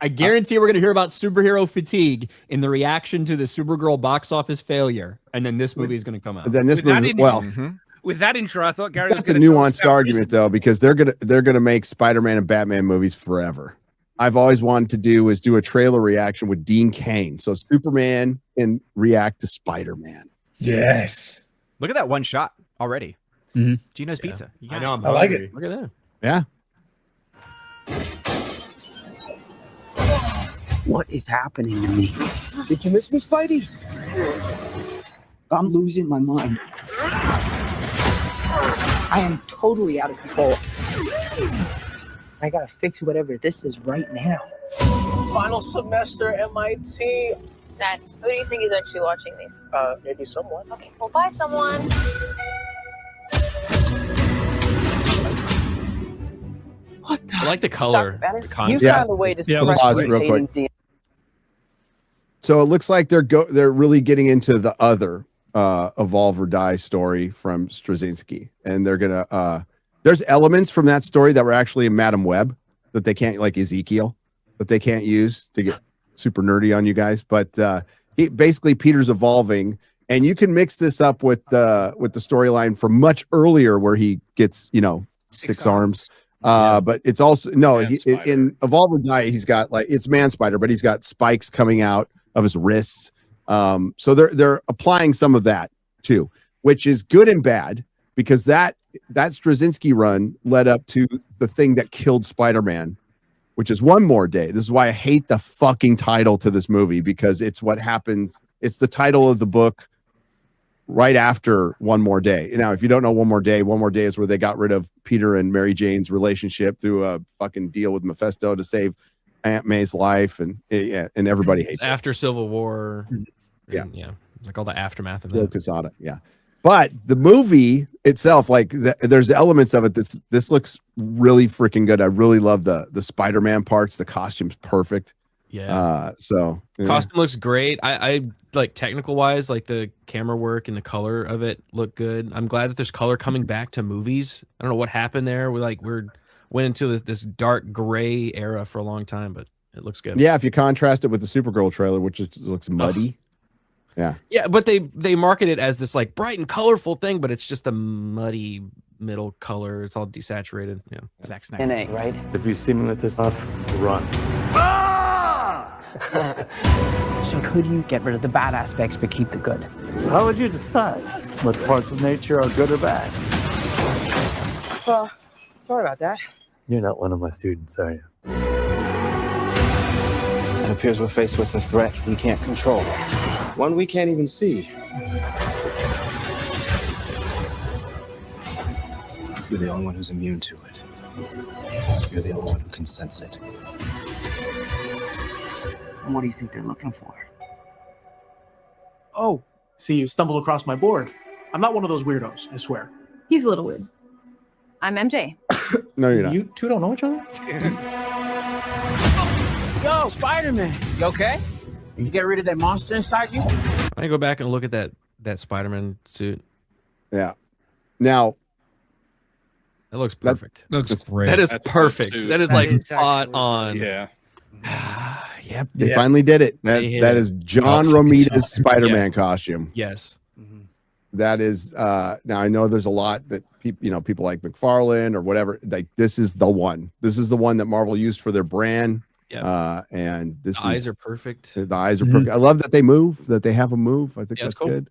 I guarantee we're going to hear about superhero fatigue in the reaction to the Supergirl box office failure, and then this movie is going to come out. Then this movie, with that intro, I thought Gary was that's a nuanced argument though, because they're gonna make Spider-Man and Batman movies forever. I've always wanted to do a trailer reaction with Dean Cain, so Superman can react to Spider-Man. Yes. Look at that one shot already. Gino's Pizza. I know. I like it. Look at that. Yeah. What is happening to me? Did you miss me, Spidey? I'm losing my mind. I am totally out of control. I gotta fix whatever this is right now. Final semester MIT. Dad, who do you think is actually watching these? Maybe someone. Okay, well, bye, someone. What the? I like the color. Better? The You contrast. found a way to Let's pause it real quick. So it looks like they're really getting into the other Evolve or Die story from Straczynski, and they're gonna there's elements from that story that were actually in Madam Web that they can't, like Ezekiel, that they can't use to get super nerdy on you guys. But basically Peter's evolving, and you can mix this up with the storyline from much earlier where he gets six arms. But it's also in Evolve or Die, he's got like it's Man Spider, but he's got spikes coming out of his wrists. So they're applying some of that too, which is good and bad, because that Straczynski run led up to the thing that killed Spider-Man, which is One More Day. This is why I hate the fucking title to this movie, because it's what happens. It's the title of the book right after One More Day. Now, if you don't know One More Day is where they got rid of Peter and Mary Jane's relationship through a fucking deal with Mephisto to save Aunt May's life, and everybody hates it. After Civil War. Yeah. Like all the aftermath of Joe that. Quesada, yeah. But the movie itself, like there's elements of it. This looks really freaking good. I really love the Spider-Man parts. The costume's perfect. Yeah. Costume looks great. I like technical wise, like the camera work and the color of it look good. I'm glad that there's color coming back to movies. I don't know what happened there. We went into this dark gray era for a long time, but it looks good. Yeah, if you contrast it with the Supergirl trailer, which looks muddy. Yeah. Yeah, but they market it as this like bright and colorful thing, but it's just a muddy middle color. It's all desaturated. Yeah. Zack Snyder. NA, right? If you see me with this stuff, run. So could you get rid of the bad aspects but keep the good? How would you decide what parts of nature are good or bad? Well, sorry about that. You're not one of my students, are you? It appears we're faced with a threat we can't control. One we can't even see. You're the only one who's immune to it. You're the only one who can sense it. And what do you think they're looking for? Oh, see, you stumbled across my board. I'm not one of those weirdos, I swear. He's a little weird. I'm MJ. No, you're not. You two don't know each other? Yo, Spider-Man, you okay? You get rid of that monster inside you? I go back and look at that Spider-Man suit. Yeah. Now, it looks perfect. Looks great. That is That's perfect. suit. That is like spot on. Yeah. Yep, they finally did it. That is John Romita's Spider-Man costume. Yes. That is now I know there's a lot that people like McFarlane or whatever. Like this is the one. This is the one that Marvel used for their brand. Yeah. And the eyes are perfect. The eyes are perfect. I love that they move, that they have them move. I think that's cool. good.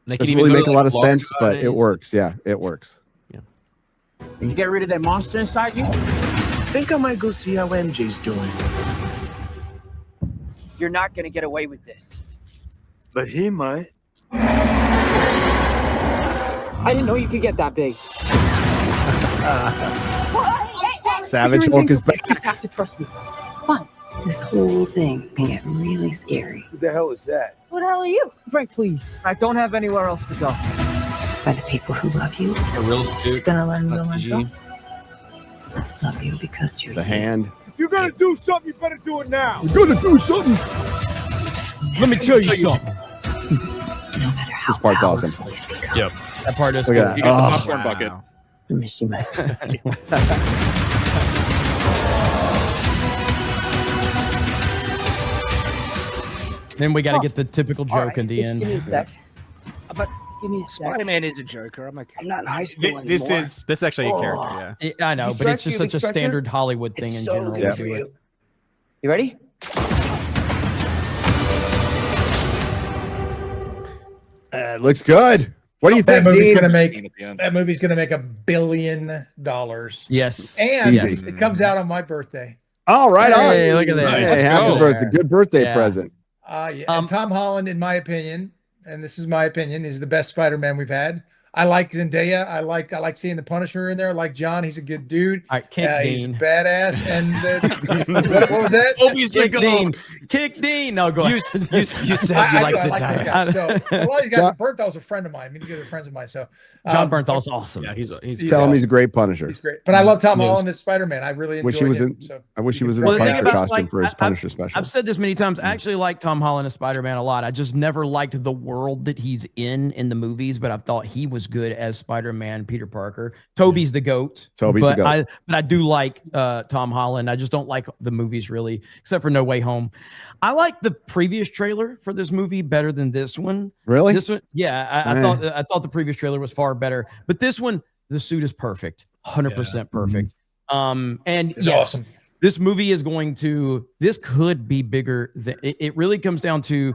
They doesn't really make a lot of sense, but it works. Yeah, it works. Yeah. You get rid of that monster inside you? I think I might go see how MJ's doing. You're not gonna get away with this. But he might. I didn't know you could get that big. Savage Hulk is back. You just have to trust me. Fine. This whole thing can get really scary. Who the hell is that? Who the hell are you? Frank, please. I don't have anywhere else to go. By the people who love you. A real Just gonna let him go PG. myself. I love you because you're The you. hand. If you're gonna do something, you better do it now. You're gonna do something. Let me tell you something. No matter how This part's awesome. powerful you become. Yep. That part is Look cool. at You that. get the Oh, popcorn bucket. I miss you, man. Then we got to get the typical All joke right, in the just end. give me a sec. But Give me a sec. Spider-Man is a Joker. I'm okay. I'm not in high school This anymore. is this actually a character. Yeah. I know, You but it's stretch, just you such a stretcher? standard Hollywood thing It's in so general. good to for do it. you. You ready? It looks good. What do you That think, movie's Dean? gonna make $1 billion. Yes. And Easy. it comes out on my birthday. Oh, right Hey, on. look at that. Hey, Let's happy go. birthday. Good birthday Yeah. present. Yeah. And Tom Holland, in my opinion, and this is my opinion, is the best Spider-Man we've had. I like Zendaya. I like seeing the Punisher in there. I like John. He's a good dude. All right, kick He's Dean. badass. And what was that? Obi's the Kick goat. Dean. Kick Dean. No, go You ahead. you said you I like this Zendaya. guy. So, a lot of these John- guys, Bernthal's a friend of mine. I mean, these guys are friends of mine. So John Bernthal's awesome. Yeah, he's Tell him he's awesome. a great Punisher. He's great. But I love Tom Yes. Holland as Spider-Man. I really enjoyed Wish he was him. in. So I wish he was in Well, a the thing Punisher about, costume like, for his Punisher special. I've said this many times. I actually like Tom Holland as Spider-Man a lot. I just never liked the world that he's in the movies, but I thought he was good as Spider-Man, Peter Parker. Toby's the GOAT. Toby's but the GOAT. I do like Tom Holland. I just don't like the movies really, except for No Way Home. I like the previous trailer for this movie better than this one. Really? This one, yeah. I thought the previous trailer was far better, but this one, the suit is perfect, 100% perfect. And It's yes, awesome. this movie is going to. This could be bigger than it really comes down to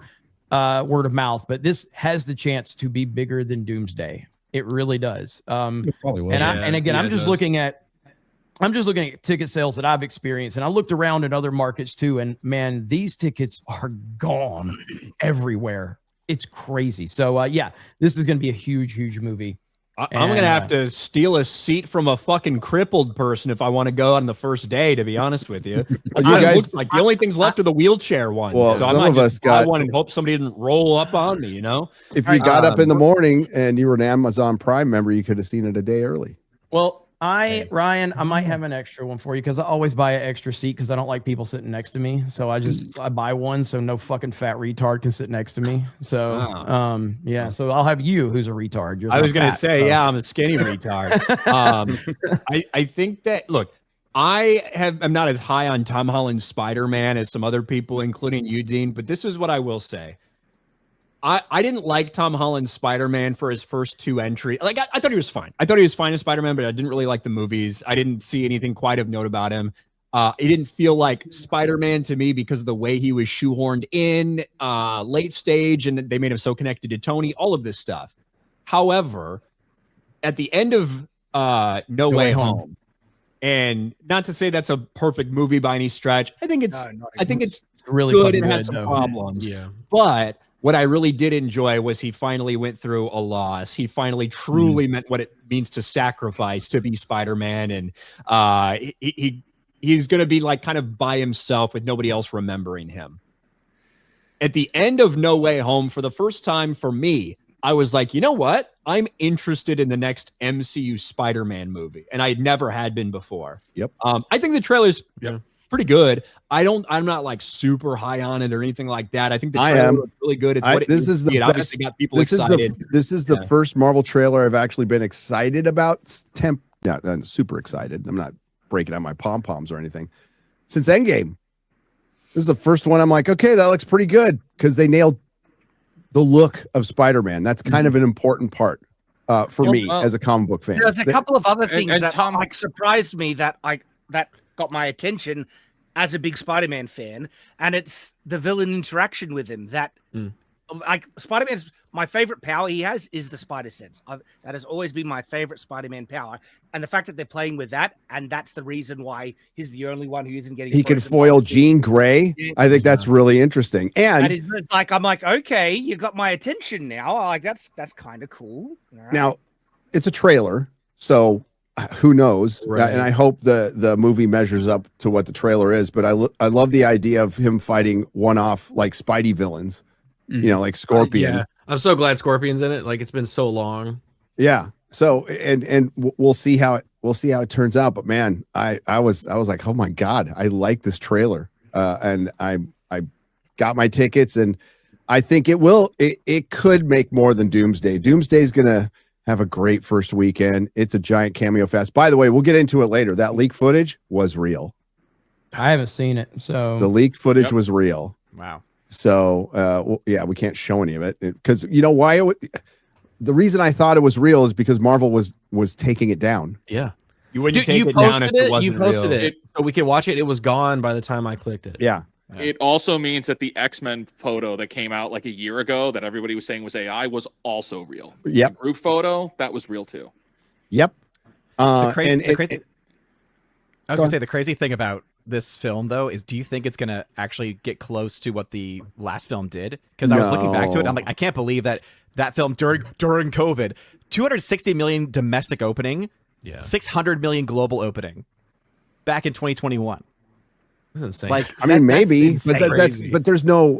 word of mouth, but this has the chance to be bigger than Doomsday. It really does. Probably will. And again, I'm just looking at ticket sales that I've experienced, and I looked around in other markets too, and man, these tickets are gone everywhere. It's crazy. So yeah, this is going to be a huge movie. I'm gonna have to steal a seat from a fucking crippled person if I want to go on the first day. To be honest with you, Well, you guys- looks like the only things left are the wheelchair ones. Well, so I some might of just us buy got- one and hope somebody didn't roll up on me. You know, If you got up in the morning and you were an Amazon Prime member, you could have seen it a day early. Well, Ryan, I might have an extra one for you because I always buy an extra seat because I don't like people sitting next to me. So I buy one so no fucking fat retard can sit next to me. So yeah, so I'll have you who's a retard. You're I was not gonna fat, say, so. yeah, I'm a skinny retard. I think that look, I'm not as high on Tom Holland's Spider-Man as some other people, including you, Dean. But this is what I will say. I didn't like Tom Holland's Spider-Man for his first two entries. Like I thought he was fine. I thought he was fine as Spider-Man, but I didn't really like the movies. I didn't see anything quite of note about him. It didn't feel like Spider-Man to me because of the way he was shoehorned in late stage, and they made him so connected to Tony. All of this stuff. However, at the end of No Way Home, and not to say that's a perfect movie by any stretch, I think it's really good fucking and had good, some though. problems. Yeah. But what I really did enjoy was he finally went through a loss. He finally truly meant what it means to sacrifice to be Spider-Man, and he's going to be like kind of by himself with nobody else remembering him. At the end of No Way Home, for the first time for me, I was like, you know what? I'm interested in the next MCU Spider-Man movie, and I never had been before. Yep. I think the trailer's pretty good. I'm not like super high on it or anything like that. I think the trailer looks really good. It's what this is the it best. obviously got people this excited. This is the first Marvel trailer I've actually been excited about. Not super excited. I'm not breaking out my pom poms or anything. Since Endgame, this is the first one. I'm like, okay, that looks pretty good because they nailed the look of Spider-Man. That's kind of an important part for me as a comic book fan. There's a couple of other things and that Tom- like surprised me that got my attention as a big Spider-Man fan, and it's the villain interaction with him. That like Spider-Man's my favorite power he has is the spider sense. That has always been my favorite Spider-Man power, and the fact that they're playing with that, and that's the reason why he's the only one who isn't getting. He can frozen foil by- Jean Grey. I think that's really interesting. And That is like I'm like, okay, you got my attention now. Like that's kind of cool. All right. now it's a trailer, so who knows? Right. And I hope the movie measures up to what the trailer is. But I love the idea of him fighting one-off like Spidey villains, you know, like Scorpion. Yeah. I'm so glad Scorpion's in it. Like it's been so long. Yeah. So and we'll see how it turns out. But man, I was like, oh my God, I like this trailer. And I got my tickets, and I think it could make more than Doomsday. Doomsday's gonna have a great first weekend. It's a giant cameo fest. By the way, we'll get into it later. That leaked footage was real. I haven't seen it, so The leaked footage was real. Wow. So yeah, we can't show any of it because you know why? The reason I thought it was real is because Marvel was taking it down. Yeah. You wouldn't take it down if it wasn't You posted real. it so we could watch it. It was gone by the time I clicked it. Yeah. It also means that the X-Men photo that came out like a year ago that everybody was saying was AI was also real. Yep. The group photo, that was real too. Yep. I was gonna say the crazy thing about this film though is, do you think it's gonna actually get close to what the last film did? Because I was looking back to it, and I'm like, I can't believe that film during COVID, 260 million domestic opening, 600 million global opening, back in 2021. That's insane. Like, I mean, maybe, but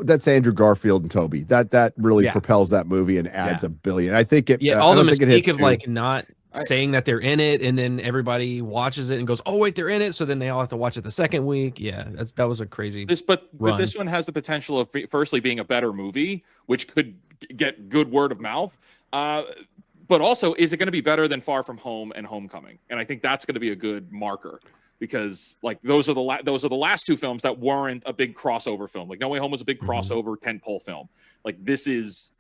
that's Andrew Garfield and Toby. That really propels that movie and adds $1 billion. I think it. All the I don't think it mistake hits of like not saying that they're in it, and then everybody watches it and goes, "Oh wait, they're in it." So then they all have to watch it the second week. Yeah, that was a crazy. But this one has the potential of firstly being a better movie, which could get good word of mouth. But also, is it going to be better than Far From Home and Homecoming? And I think that's going to be a good marker. Because like those are the last two films that weren't a big crossover film. Like No Way Home was a big crossover tentpole film. Like this is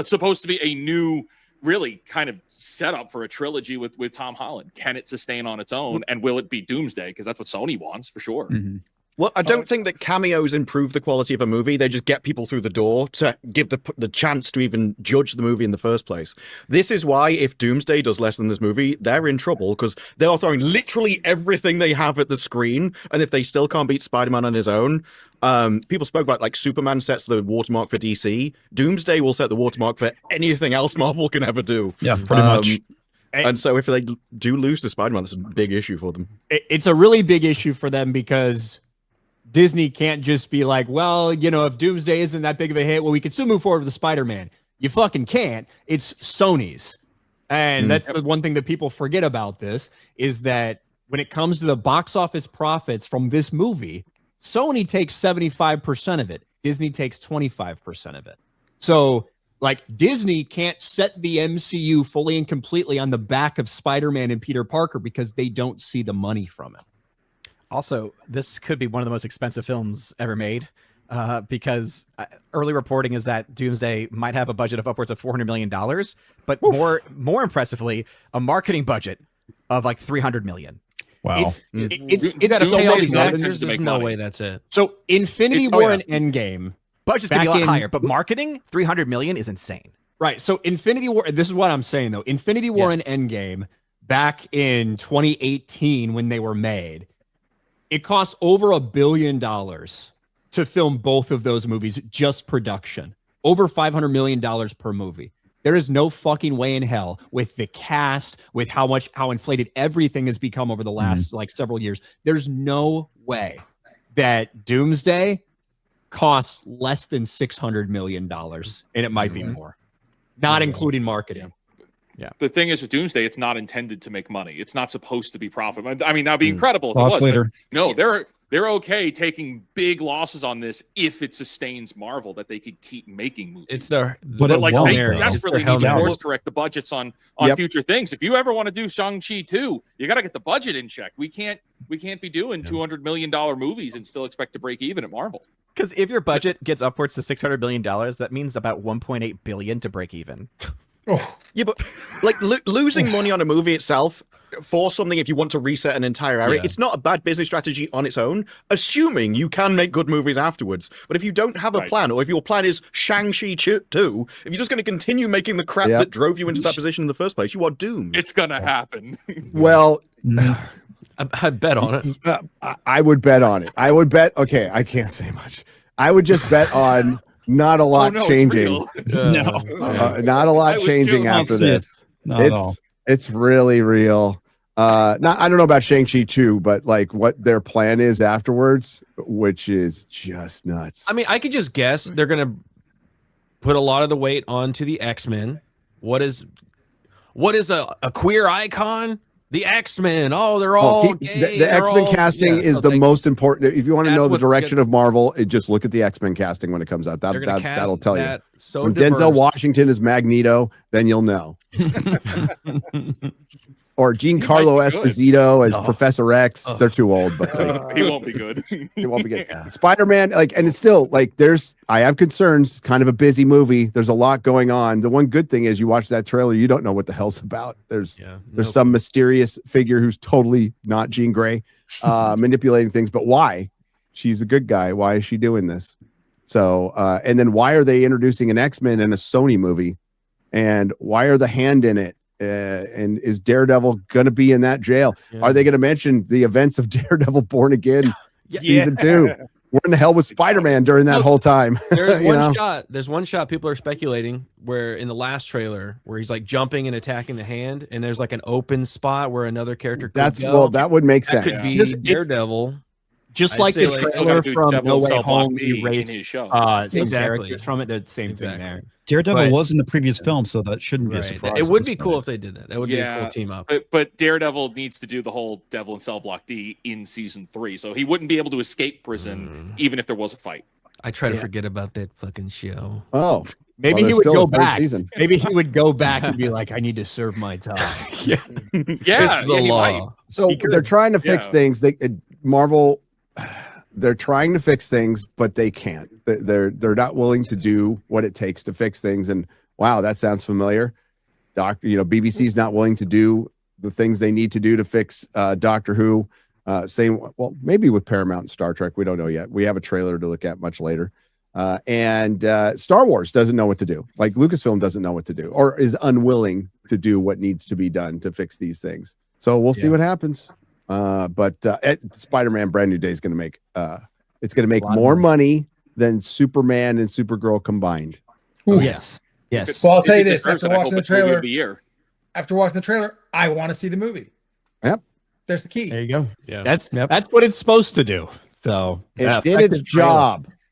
supposed to be a new, really kind of setup for a trilogy with Tom Holland. Can it sustain on its own, and will it be Doomsday? Because that's what Sony wants for sure. Well, I don't think that cameos improve the quality of a movie. They just get people through the door to give the chance to even judge the movie in the first place. This is why if Doomsday does less than this movie, they're in trouble because they are throwing literally everything they have at the screen. And if they still can't beat Spider-Man on his own, people spoke about like Superman sets the watermark for DC. Doomsday will set the watermark for anything else Marvel can ever do. Yeah, pretty much. And so if they do lose to Spider-Man, that's a big issue for them. It's a really big issue for them because Disney can't just be like, well, you know, if Doomsday isn't that big of a hit, well, we can still move forward with the Spider-Man. You fucking can't. It's Sony's. And that's the one thing that people forget about this is that when it comes to the box office profits from this movie, Sony takes 75% of it. Disney takes 25% of it. So, like, Disney can't set the MCU fully and completely on the back of Spider-Man and Peter Parker because they don't see the money from it. Also, this could be one of the most expensive films ever made because early reporting is that Doomsday might have a budget of upwards of $400 million, but more impressively, a marketing budget of like $300 million. Wow. It's gotta pay all these actors actors. to There's make no money. way that's it. So Infinity War and Endgame. Budget's gonna be a lot higher, but marketing, $300 million is insane. Right. So Infinity War, this is what I'm saying though. Infinity War and Endgame back in 2018 when they were made, it costs over $1 billion to film both of those movies, just production. Over $500 million per movie. There is no fucking way in hell with the cast, with how inflated everything has become over the last like several years. There's no way that Doomsday costs less than $600 million, and it might be more, not including marketing. Yeah. The thing is with Doomsday, it's not intended to make money. It's not supposed to be profitable. I mean, that'd be incredible if it was. But no, they're okay taking big losses on this if it sustains Marvel, that they could keep making movies. It's their, but like they desperately need to course correct the budgets on future things. If you ever want to do Shang-Chi 2, you got to get the budget in check. We can't be doing $200 million movies and still expect to break even at Marvel. Because if your budget gets upwards to $600 million, that means about $1.8 billion to break even. Yeah, but like losing money on a movie itself for something, if you want to reset an entire area, it's not a bad business strategy on its own, assuming you can make good movies afterwards. But if you don't have a plan, or if your plan is Shang-Chi 2, if you're just going to continue making the crap that drove you into that position in the first place, you are doomed. It's going to happen. Well, I'd bet on it. I would bet on it. I would bet. Okay, I can't say much. I would just bet on not a lot changing. Not a lot changing after this. It's really real. I don't know about Shang-Chi 2, but like what their plan is afterwards, which is just nuts. I mean, I could just guess they're gonna put a lot of the weight onto the X-Men. What is a queer icon? The X-Men. Oh, they're all gay. The X-Men casting is the most important. If you want to know the direction of Marvel, just look at the X-Men casting when it comes out. That'll tell you. So when Denzel Washington is Magneto, then you'll know. or Giancarlo might be good. Esposito as Professor X. They're too old, but He won't be good. It won't be good. Spider-Man, like, and it's still like I have concerns. It's kind of a busy movie. There's a lot going on. The one good thing is you watch that trailer, you don't know what the hell's about. There's some mysterious figure who's totally not Jean Grey, manipulating things. But why? She's a good guy. Why is she doing this? So, and then why are they introducing an X-Men in a Sony movie? And why are the Hand in it? And is Daredevil going to be in that jail? Are they going to mention the events of Daredevil Born Again season 2? We're in the hell with Spider-Man during that whole time. There's one shot. There's one shot people are speculating where in the last trailer where he's like jumping and attacking the Hand, and there's like an open spot where another character could go. Well, that would make sense. Could be Daredevil. Just like the trailer from No Way Home erased some Exactly. characters from it. The same thing there. Daredevil was in the previous film, so that shouldn't be a surprise. It would be cool if they did that. That would be a cool team up. But Daredevil needs to do the whole Devil in Cell Block D in season 3, so he wouldn't be able to escape prison even if there was a fight. I try to forget about that fucking show. Oh, maybe he would go back. Maybe he would go back and be like, "I need to serve my time." Yeah, it's the law. So they're trying to fix things. Marvel. They're trying to fix things, but they can't. They're not willing to do what it takes to fix things. And wow, that sounds familiar. BBC's not willing to do the things they need to do to fix Doctor Who. Well, maybe with Paramount and Star Trek, we don't know yet. We have a trailer to look at much later. And Star Wars doesn't know what to do. Like Lucasfilm doesn't know what to do, or is unwilling to do what needs to be done to fix these things. So we'll see what happens. But Spider-Man Brand New Day is going to make it's going to make more money than Superman and Supergirl combined. Ooh, yes. Well, I'll tell you this: after watching the trailer, I want to see the movie. Yep, there's the key. There you go. Yeah, that's what it's supposed to do. So it did its job.